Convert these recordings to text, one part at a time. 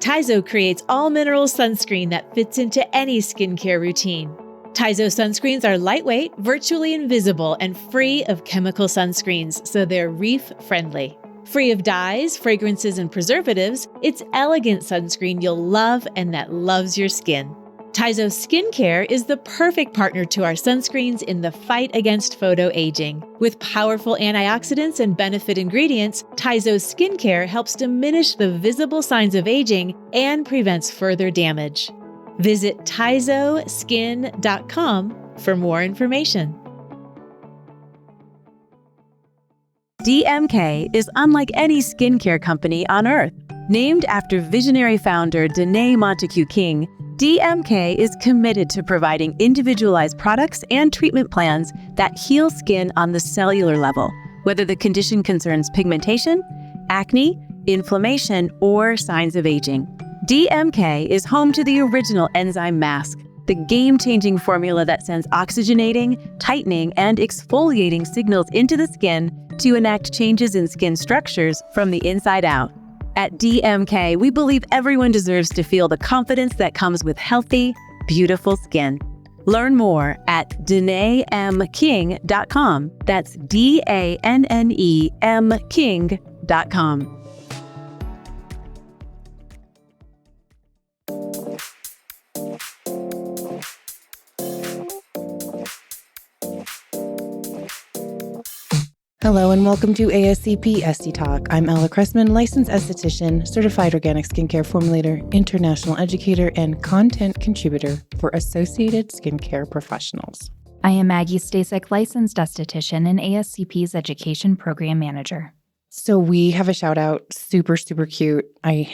Tizo creates all-mineral sunscreen that fits into any skincare routine. Tizo sunscreens are lightweight, virtually invisible, and free of chemical sunscreens, so they're reef-friendly. Free of dyes, fragrances, and preservatives, it's elegant sunscreen you'll love and that loves your skin. Tizo Skincare is the perfect partner to our sunscreens in the fight against photoaging. With powerful antioxidants and benefit ingredients, Tizo Skincare helps diminish the visible signs of aging and prevents further damage. Visit tizoskin.com for more information. DMK is unlike any skincare company on Earth. Named after visionary founder Danae Montague King, DMK is committed to providing individualized products and treatment plans that heal skin on the cellular level, whether the condition concerns pigmentation, acne, inflammation, or signs of aging. DMK is home to the original enzyme mask, the game-changing formula that sends oxygenating, tightening, and exfoliating signals into the skin to enact changes in skin structures from the inside out. At DMK, we believe everyone deserves to feel the confidence that comes with healthy, beautiful skin. Learn more at DanaeMKing.com. That's DANNEM King.com. Hello and welcome to ASCP Esty Talk. I'm Ella Cressman, licensed esthetician, certified organic skincare formulator, international educator, and content contributor for Associated Skincare Professionals. I am Maggie, Staszcuk, licensed esthetician and ASCP's education program manager. So we have a shout out, super cute. I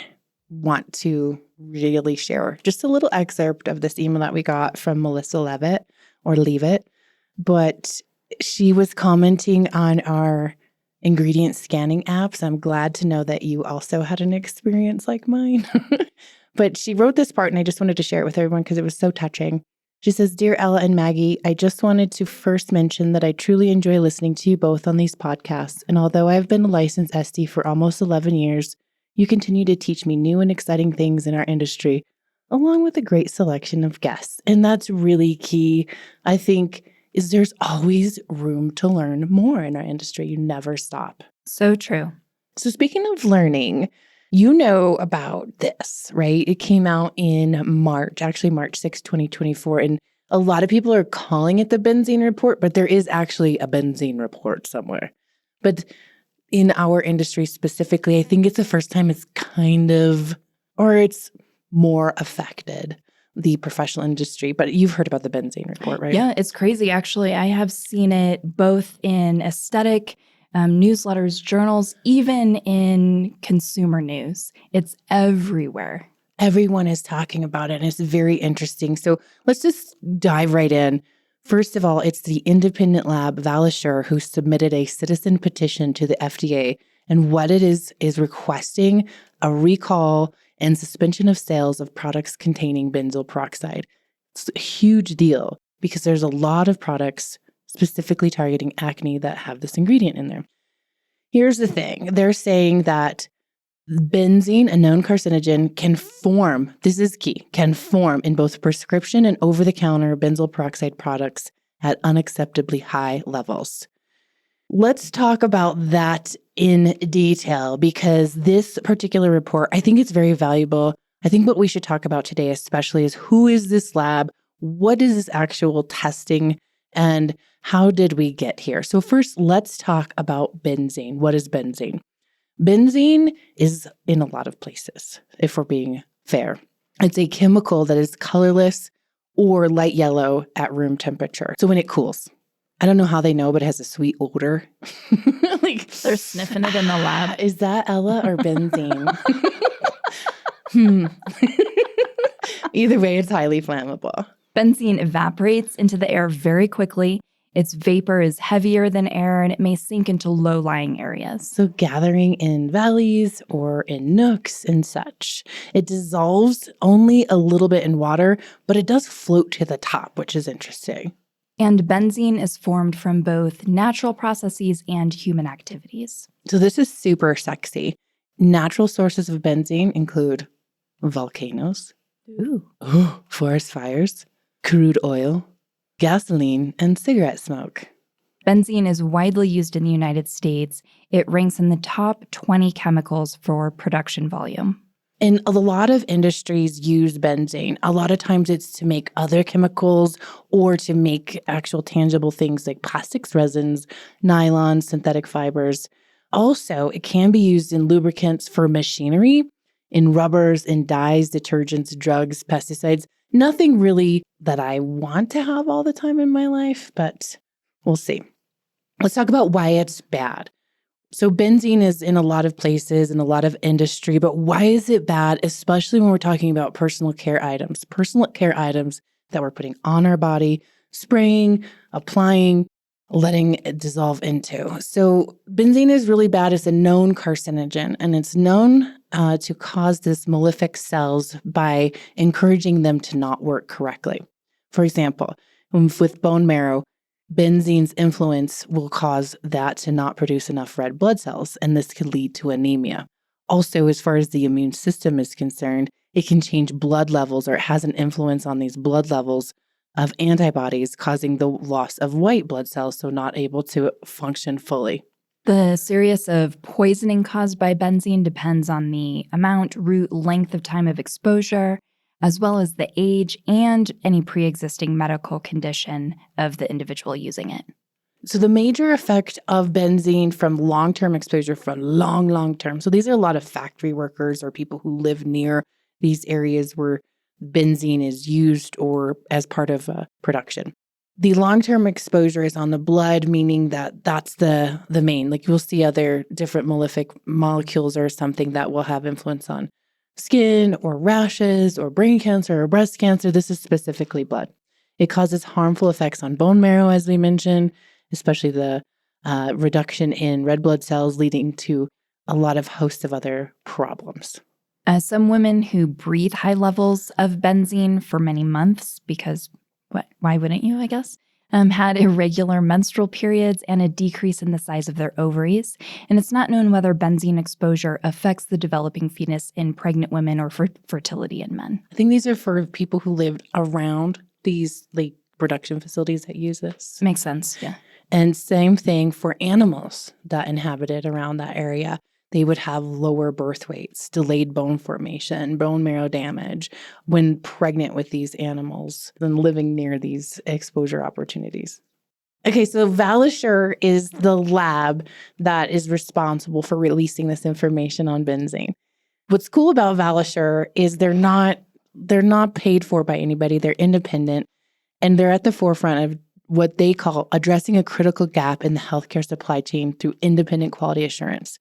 want to really share just a little excerpt of this email that we got from Melissa Levitt, or Leave It, but she was commenting on our ingredient scanning apps. I'm glad to know that you also had an experience like mine. But she wrote this part and I just wanted to share it with everyone because it was so touching. She says, "Dear Ella and Maggie, I just wanted to first mention that I truly enjoy listening to you both on these podcasts. And although I've been a licensed Esty for almost 11 years, you continue to teach me new and exciting things in our industry, along with a great selection of guests." And that's really key, I think, is there's always room to learn more in our industry. You never stop. So true. So speaking of learning, you know about this, right? It came out in March 6, 2024. And a lot of people are calling it the Benzene report, but there is actually a Benzene report somewhere. But in our industry specifically, I think it's the first time it's it's more affected the professional industry, but you've heard about the Benzene report, right? Yeah, it's crazy. Actually, I have seen it both in aesthetic newsletters, journals, even in consumer news. It's everywhere. Everyone is talking about it, and it's very interesting. So let's just dive right in. First of all, it's the independent lab, Valisure, who submitted a citizen petition to the FDA. And what it is requesting a recall and suspension of sales of products containing benzoyl peroxide. It's a huge deal because there's a lot of products specifically targeting acne that have this ingredient in there. Here's the thing. They're saying that benzene, a known carcinogen, can form in both prescription and over-the-counter benzoyl peroxide products at unacceptably high levels. Let's talk about that in detail because this particular report, I think it's very valuable. I think what we should talk about today especially is who is this lab, what is this actual testing, and how did we get here? So first, let's talk about benzene. What is benzene? Benzene is in a lot of places, if we're being fair. It's a chemical that is colorless or light yellow at room temperature. So when it cools. I don't know how they know, but it has a sweet odor. They're sniffing it in the lab. Is that Ella or benzene? Either way, it's highly flammable. Benzene evaporates into the air very quickly. Its vapor is heavier than air, and it may sink into low-lying areas. So gathering in valleys or in nooks and such. It dissolves only a little bit in water, but it does float to the top, which is interesting. And benzene is formed from both natural processes and human activities. So this is super sexy. Natural sources of benzene include volcanoes, Ooh. forest fires, crude oil, gasoline, and cigarette smoke. Benzene is widely used in the United States. It ranks in the top 20 chemicals for production volume. And a lot of industries use benzene. A lot of times it's to make other chemicals or to make actual tangible things like plastics, resins, nylon, synthetic fibers. Also, it can be used in lubricants for machinery, in rubbers, in dyes, detergents, drugs, pesticides. Nothing really that I want to have all the time in my life, but we'll see. Let's talk about why it's bad. So benzene is in a lot of places, in a lot of industry, but why is it bad, especially when we're talking about personal care items? Personal care items that we're putting on our body, spraying, applying, letting it dissolve into. So benzene is really bad. It's a known carcinogen, and it's known to cause this malefic cells by encouraging them to not work correctly. For example, with bone marrow, benzene's influence will cause that to not produce enough red blood cells, and this could lead to anemia. Also, as far as the immune system is concerned, it can change blood levels, or it has an influence on these blood levels of antibodies, causing the loss of white blood cells, so not able to function fully. The serious of poisoning caused by benzene depends on the amount, route, length of time of exposure, as well as the age and any pre-existing medical condition of the individual using it. So the major effect of benzene from long-term exposure, from long-term, so these are a lot of factory workers or people who live near these areas where benzene is used or as part of production. The long-term exposure is on the blood, meaning that that's the main. Like you'll see other different malefic molecules or something that will have influence on skin or rashes or brain cancer or breast cancer. This is specifically blood. It causes harmful effects on bone marrow, as we mentioned, especially the reduction in red blood cells, leading to a lot of hosts of other problems. Some women who breathe high levels of benzene for many months, because why wouldn't you, I guess, had irregular menstrual periods and a decrease in the size of their ovaries. And it's not known whether benzene exposure affects the developing fetus in pregnant women or fertility in men. I think these are for people who lived around these production facilities that use this. Makes sense, yeah. And same thing for animals that inhabited around that area. They would have lower birth weights, delayed bone formation, bone marrow damage when pregnant with these animals than living near these exposure opportunities. Okay, so Valisure is the lab that is responsible for releasing this information on benzene. What's cool about Valisure is they're not paid for by anybody. They're independent, and they're at the forefront of what they call addressing a critical gap in the healthcare supply chain through independent quality assurance.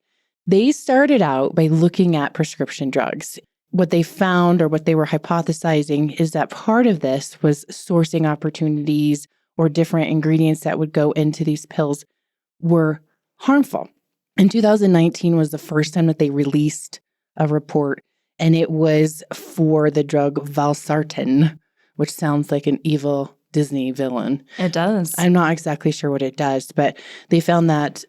They started out by looking at prescription drugs. What they found, or what they were hypothesizing, is that part of this was sourcing opportunities or different ingredients that would go into these pills were harmful. In 2019 was the first time that they released a report, and it was for the drug valsartan, which sounds like an evil Disney villain. It does. I'm not exactly sure what it does, but they found that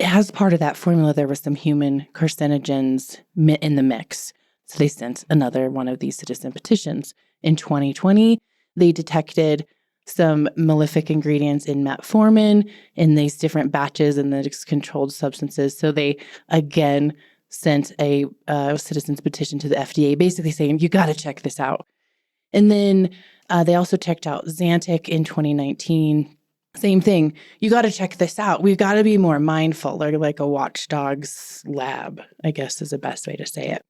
as part of that formula, there was some human carcinogens in the mix. So they sent another one of these citizen petitions. In 2020, they detected some malefic ingredients in metformin in these different batches and the controlled substances. So they again sent a citizen's petition to the FDA, basically saying, you got to check this out. And then they also checked out Zantac in 2019. Same thing. You got to check this out. We've got to be more mindful. They're like a watchdog's lab, I guess is the best way to say it.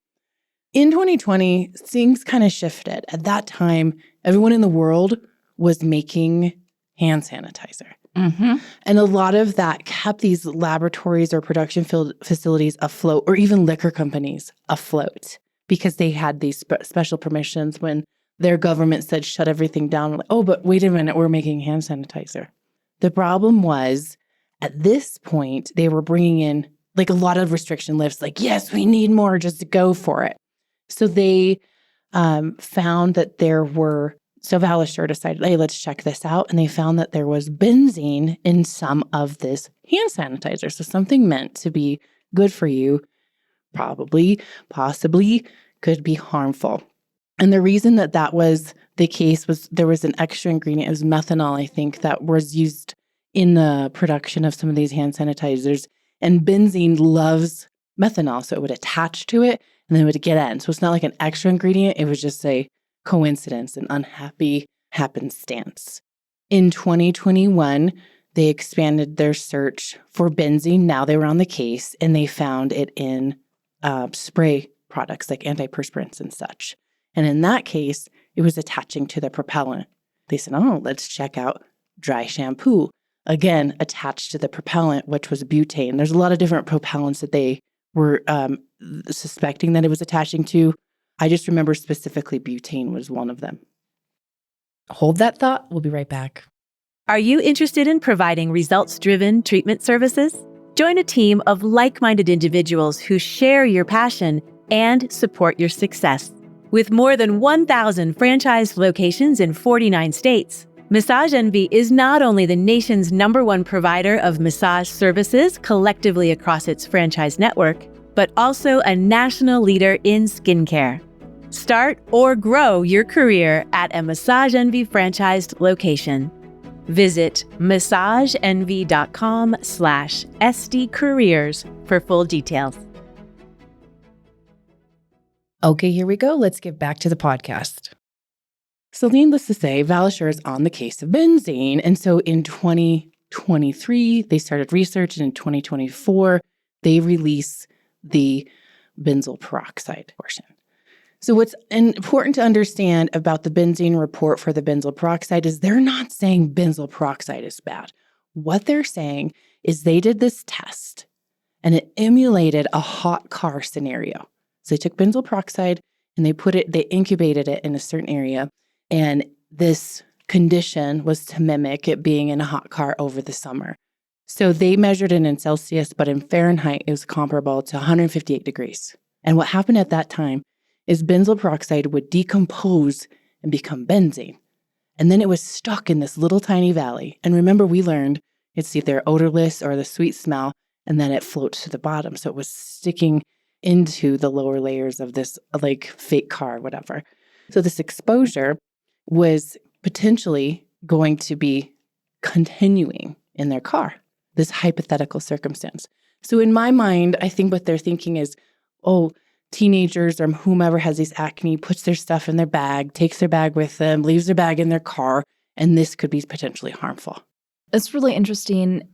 In 2020, things kind of shifted. At that time, everyone in the world was making hand sanitizer. Mm-hmm. And a lot of that kept these laboratories or production facilities afloat, or even liquor companies afloat, because they had these special permissions when their government said shut everything down. Like, oh, but wait a minute, we're making hand sanitizer. The problem was, at this point, they were bringing in like a lot of restriction lifts, like, yes, we need more, just go for it. So they found that so Valisure decided, hey, let's check this out. And they found that there was benzene in some of this hand sanitizer. So something meant to be good for you, probably, possibly, could be harmful. And the reason that was the case was there was an extra ingredient, it was methanol, I think, that was used in the production of some of these hand sanitizers. And benzene loves methanol, so it would attach to it and then it would get in. So it's not like an extra ingredient, it was just a coincidence, an unhappy happenstance. In 2021, they expanded their search for benzene. Now they were on the case and they found it in spray products like antiperspirants and such. And in that case, it was attaching to the propellant. They said, oh, let's check out dry shampoo. Again, attached to the propellant, which was butane. There's a lot of different propellants that they were suspecting that it was attaching to. I just remember specifically butane was one of them. Hold that thought. We'll be right back. Are you interested in providing results-driven treatment services? Join a team of like-minded individuals who share your passion and support your success. With more than 1,000 franchised locations in 49 states, Massage Envy is not only the nation's #1 provider of massage services collectively across its franchise network, but also a national leader in skincare. Start or grow your career at a Massage Envy franchised location. Visit massageenvy.com/SDcareers for full details. Okay, here we go. Let's get back to the podcast. So needless to say, Valisure is on the case of benzene. And so in 2023, they started research, and in 2024, they release the benzoyl peroxide portion. So what's important to understand about the benzene report for the benzoyl peroxide is they're not saying benzoyl peroxide is bad. What they're saying is they did this test and it emulated a hot car scenario. So they took benzoyl peroxide and they incubated it in a certain area. And this condition was to mimic it being in a hot car over the summer. So they measured it in Celsius, but in Fahrenheit, it was comparable to 158 degrees. And what happened at that time is benzoyl peroxide would decompose and become benzene. And then it was stuck in this little tiny valley. And remember, we learned it's either odorless or the sweet smell, and then it floats to the bottom. So it was sticking into the lower layers of this like fake car, whatever. So this exposure was potentially going to be continuing in their car, this hypothetical circumstance. So in my mind, I think what they're thinking is, oh, teenagers or whomever has these acne puts their stuff in their bag, takes their bag with them, leaves their bag in their car, and this could be potentially harmful. It's really interesting.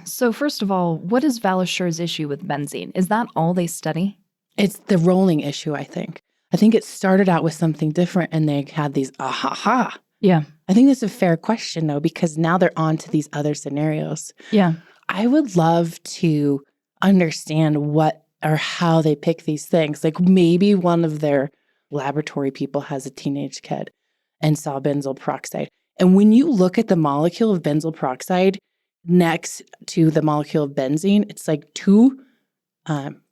So first of all, what is Valishure's issue with benzene? Is that all they study? It's the rolling issue, I think. I think it started out with something different and they had these aha. Yeah. I think that's a fair question, though, because now they're on to these other scenarios. Yeah. I would love to understand what or how they pick these things. Like maybe one of their laboratory people has a teenage kid and saw benzoyl peroxide. And when you look at the molecule of benzoyl peroxide next to the molecule of benzene, it's like two,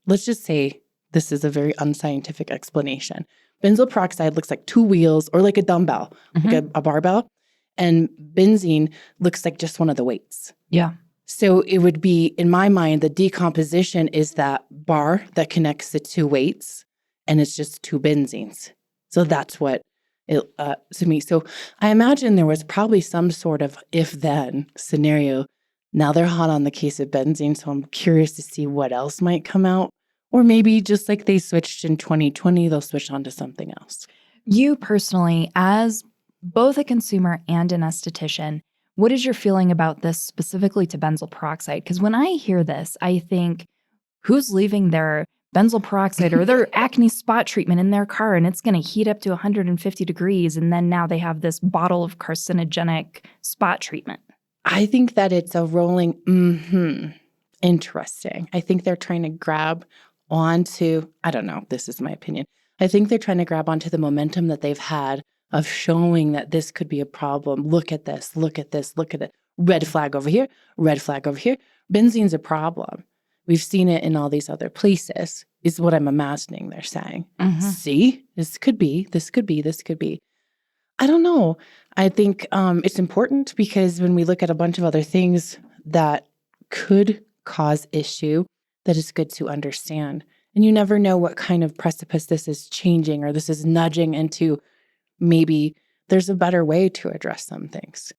let's just say this is a very unscientific explanation. Benzoyl peroxide looks like two wheels or like a dumbbell, like a barbell. And benzene looks like just one of the weights. Yeah. So it would be, in my mind, the decomposition is that bar that connects the two weights, and it's just two benzenes. So that's what it to me. So I imagine there was probably some sort of if-then scenario. Now they're hot on the case of benzene, so I'm curious to see what else might come out. Or maybe just like they switched in 2020, they'll switch on to something else. You personally, as both a consumer and an esthetician, what is your feeling about this specifically to benzoyl peroxide? Because when I hear this, I think, who's leaving their benzoyl peroxide or their acne spot treatment in their car and it's going to heat up to 150 degrees and then now they have this bottle of carcinogenic spot treatment? I think that it's a rolling, interesting. I think they're trying to grab onto, I don't know, this is my opinion. I think they're trying to grab onto the momentum that they've had of showing that this could be a problem. Look at this, look at this, look at it. Red flag over here, red flag over here. Benzene's a problem. We've seen it in all these other places, is what I'm imagining they're saying. See, this could be, this could be, this could be. I don't know. I think it's important because when we look at a bunch of other things that could cause issue, that it's good to understand. And you never know what kind of precipice this is changing or this is nudging into. Maybe there's a better way to address some things.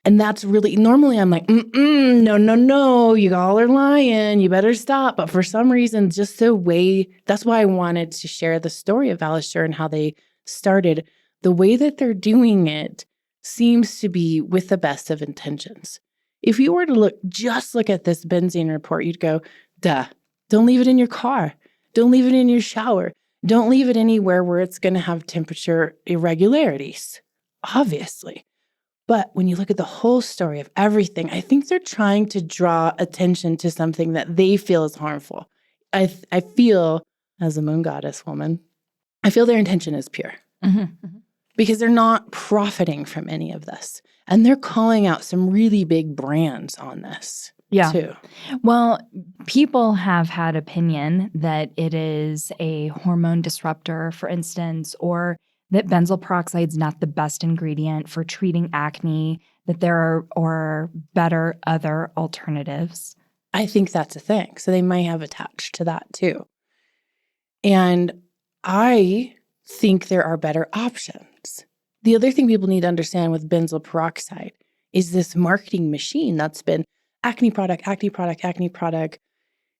And that's really, normally I'm like, no, you all are lying. You better stop. But for some reason, just the way, that's why I wanted to share the story of Valisure and how they started. The way that they're doing it seems to be with the best of intentions. If you were to look at this benzene report, you'd go, duh, don't leave it in your car. Don't leave it in your shower. Don't leave it anywhere where it's going to have temperature irregularities, obviously. But when you look at the whole story of everything, I think they're trying to draw attention to something that they feel is harmful. I feel, as a moon goddess woman, I feel their intention is pure. Because they're not profiting from any of this. And they're calling out some really big brands on this, too. Well, people have had opinion that it is a hormone disruptor, for instance, or that benzoyl peroxide is not the best ingredient for treating acne, that there are better other alternatives. I think that's a thing. So they might have attached to that too. And I think there are better options. The other thing people need to understand with benzoyl peroxide is this marketing machine that's been acne product.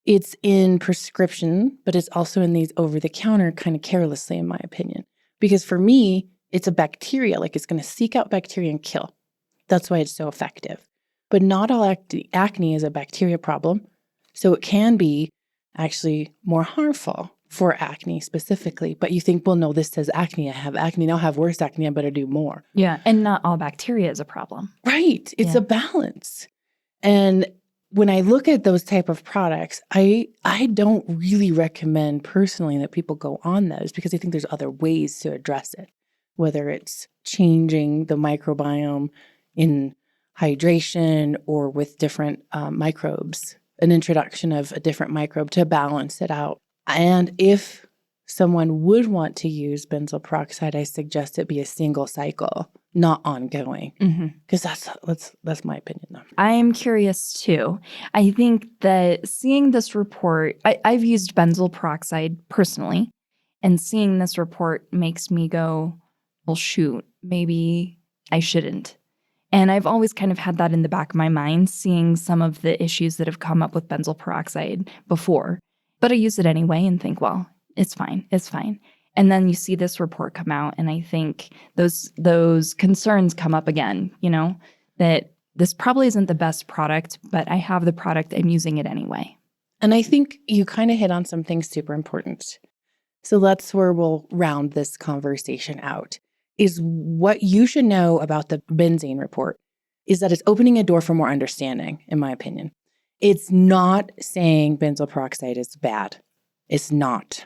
It's in prescription, but it's also in these over-the-counter kind of carelessly, in my opinion. Because for me, it's a bacteria, like it's going to seek out bacteria and kill. That's why it's so effective. But not all acne is a bacteria problem. So it can be actually more harmful for acne specifically. But you think, well, no, this says acne. I have acne. Now I have worse acne. I better do more. Yeah. And not all bacteria is a problem. Right. It's a balance. And when I look at those type of products, I don't really recommend personally that people go on those because I think there's other ways to address it, whether it's changing the microbiome in hydration or with different microbes, an introduction of a different microbe to balance it out. And if someone would want to use benzoyl peroxide, I suggest it be a single cycle, not ongoing, because that's my opinion though. I'm curious too. I think that seeing this report, I've used benzoyl peroxide personally, and seeing this report makes me go, well, shoot, maybe I shouldn't. And I've always kind of had that in the back of my mind, seeing some of the issues that have come up with benzoyl peroxide before. But I use it anyway and think, well, it's fine. And then you see this report come out, and I think those concerns come up again, that this probably isn't the best product, but I have the product, I'm using it anyway. And I think you kind of hit on something super important. So that's where we'll round this conversation out, is what you should know about the benzene report is that it's opening a door for more understanding, in my opinion. It's not saying benzoyl peroxide is bad. It's not.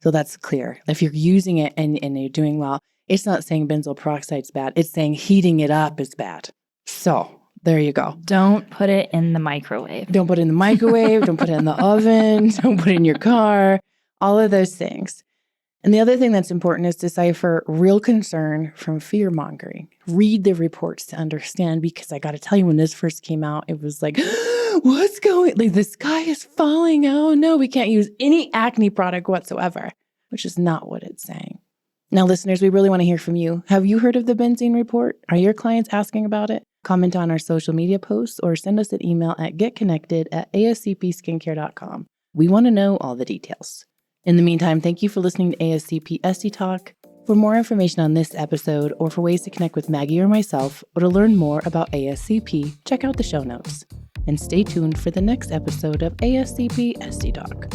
So that's clear. If you're using it and you're doing well, it's not saying benzoyl peroxide is bad. It's saying heating it up is bad. So there you go. Don't put it in the microwave. Don't put it in the microwave. Don't put it in the oven. Don't put it in your car. All of those things. And the other thing that's important is decipher real concern from fear-mongering. Read the reports to understand, because I got to tell you, when this first came out, it was like, what's going, like the sky is falling. Oh no, we can't use any acne product whatsoever, which is not what it's saying. Now, listeners, we really want to hear from you. Have you heard of the benzene report? Are your clients asking about it? Comment on our social media posts or send us an email at getconnected@ascpskincare.com. We want to know all the details. In the meantime, thank you for listening to ASCP Esty Talk. For more information on this episode, or for ways to connect with Maggie or myself, or to learn more about ASCP, check out the show notes. And stay tuned for the next episode of ASCP Esty Talk.